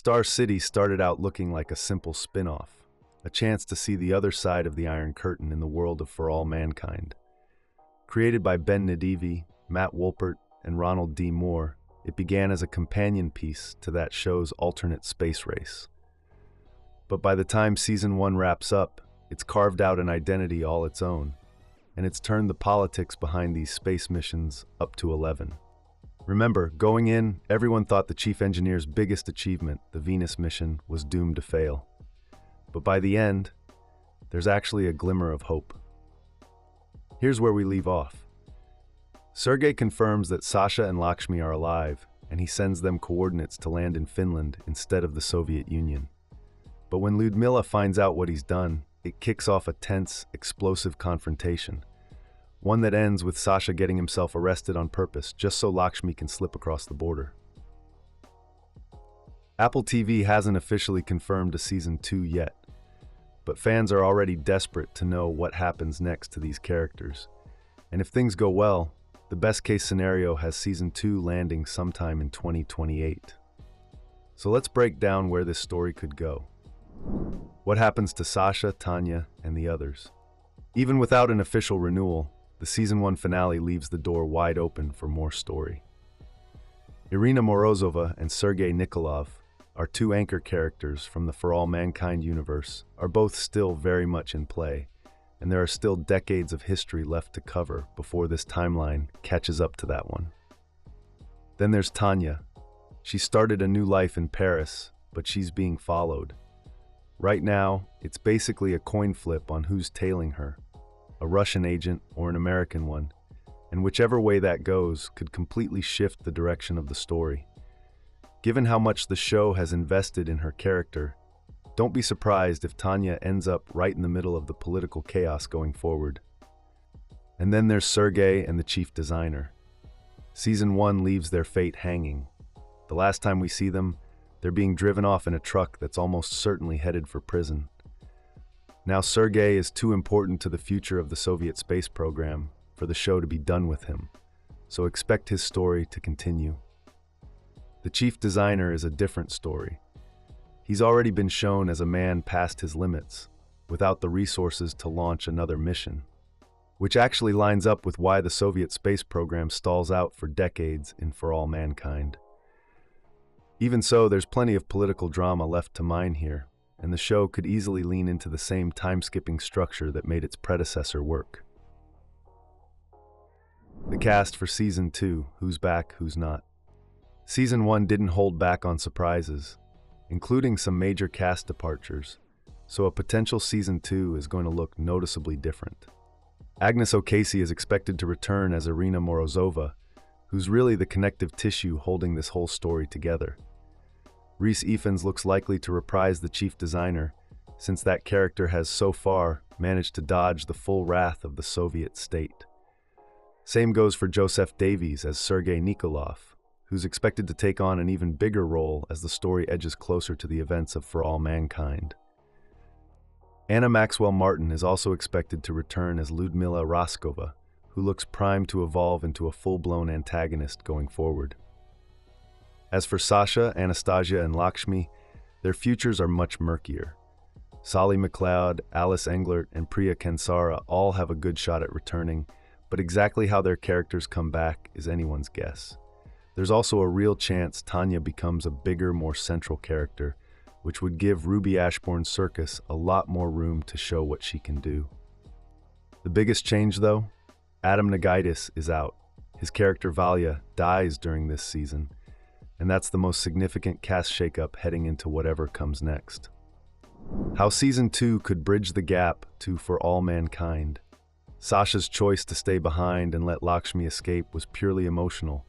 Star City started out looking like a simple spin-off, a chance to see the other side of the Iron Curtain in the world of For All Mankind. Created by Ben Nadivi, Matt Wolpert, and Ronald D. Moore, it began as a companion piece to that show's alternate space race. But by the time Season 1 wraps up, it's carved out an identity all its own, and it's turned the politics behind these space missions up to 11. Remember, going in, everyone thought the chief engineer's biggest achievement, the Venus mission, was doomed to fail. But by the end, there's actually a glimmer of hope. Here's where we leave off. Sergei confirms that Sasha and Lakshmi are alive, and he sends them coordinates to land in Finland instead of the Soviet Union. But when Lyudmila finds out what he's done, it kicks off a tense, explosive confrontation. One that ends with Sasha getting himself arrested on purpose just so Lakshmi can slip across the border. Apple TV hasn't officially confirmed a Season 2 yet, but fans are already desperate to know what happens next to these characters. And if things go well, the best-case scenario has Season 2 landing sometime in 2028. So let's break down where this story could go. What happens to Sasha, Tanya, and the others? Even without an official renewal, the Season 1 finale leaves the door wide open for more story. Irina Morozova and Sergei Nikolov, our two anchor characters from the For All Mankind universe, are both still very much in play, and there are still decades of history left to cover before this timeline catches up to that one. Then there's Tanya. She started a new life in Paris, but she's being followed. Right now, it's basically a coin flip on who's tailing her, a Russian agent or an American one, and whichever way that goes could completely shift the direction of the story. Given how much the show has invested in her character, don't be surprised if Tanya ends up right in the middle of the political chaos going forward. And then there's Sergei and the chief designer. Season 1 leaves their fate hanging. The last time we see them, they're being driven off in a truck that's almost certainly headed for prison. Now Sergei is too important to the future of the Soviet space program for the show to be done with him, so expect his story to continue. The chief designer is a different story. He's already been shown as a man past his limits, without the resources to launch another mission, which actually lines up with why the Soviet space program stalls out for decades in For All Mankind. Even so, there's plenty of political drama left to mine here, and the show could easily lean into the same time-skipping structure that made its predecessor work. The cast for Season 2, who's back, who's not. Season 1 didn't hold back on surprises, including some major cast departures, so a potential Season 2 is going to look noticeably different. Agnes O'Casey is expected to return as Irina Morozova, who's really the connective tissue holding this whole story together. Rhys Ifans looks likely to reprise the chief designer, since that character has so far managed to dodge the full wrath of the Soviet state. Same goes for Joseph Davies as Sergei Nikolov, who's expected to take on an even bigger role as the story edges closer to the events of For All Mankind. Anna Maxwell Martin is also expected to return as Lyudmila Raskova, who looks primed to evolve into a full-blown antagonist going forward. As for Sasha, Anastasia, and Lakshmi, their futures are much murkier. Solly McLeod, Alice Englert, and Priya Kansara all have a good shot at returning, but exactly how their characters come back is anyone's guess. There's also a real chance Tanya becomes a bigger, more central character, which would give Ruby Ashbourne's circus a lot more room to show what she can do. The biggest change, though? Adam Nagaitis is out. His character Valya dies during this season, and that's the most significant cast shakeup heading into whatever comes next. How Season 2 could bridge the gap to For All Mankind. Sasha's choice to stay behind and let Lakshmi escape was purely emotional,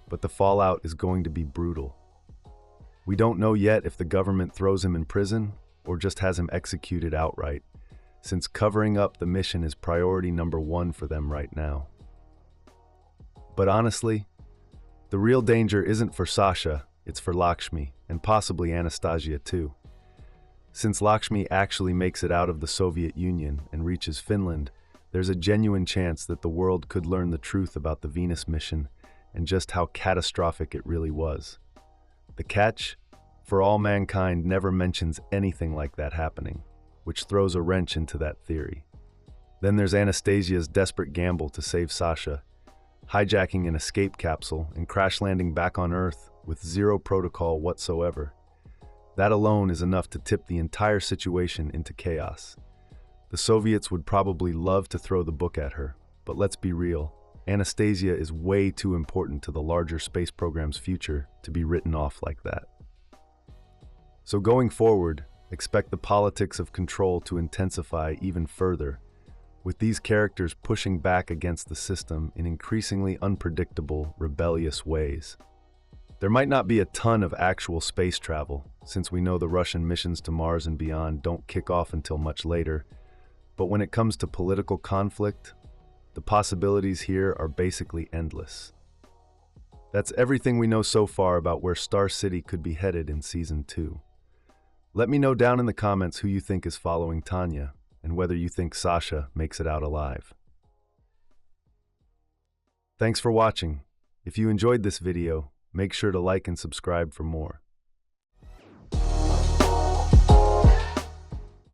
but the fallout is going to be brutal. We don't know yet if the government throws him in prison or just has him executed outright, since covering up the mission is priority number 1 for them right now. But honestly, the real danger isn't for Sasha, it's for Lakshmi, and possibly Anastasia too. Since Lakshmi actually makes it out of the Soviet Union and reaches Finland, there's a genuine chance that the world could learn the truth about the Venus mission and just how catastrophic it really was. The catch? For All Mankind never mentions anything like that happening, which throws a wrench into that theory. Then there's Anastasia's desperate gamble to save Sasha, hijacking an escape capsule and crash landing back on Earth with zero protocol whatsoever. That alone is enough to tip the entire situation into chaos. The Soviets would probably love to throw the book at her, but let's be real, Anastasia is way too important to the larger space program's future to be written off like that. So going forward, expect the politics of control to intensify even further, with these characters pushing back against the system in increasingly unpredictable, rebellious ways. There might not be a ton of actual space travel, since we know the Russian missions to Mars and beyond don't kick off until much later, but when it comes to political conflict, the possibilities here are basically endless. That's everything we know so far about where Star City could be headed in Season 2. Let me know down in the comments who you think is following Tanya, and whether you think Sasha makes it out alive. Thanks for watching. If you enjoyed this video, make sure to like and subscribe for more.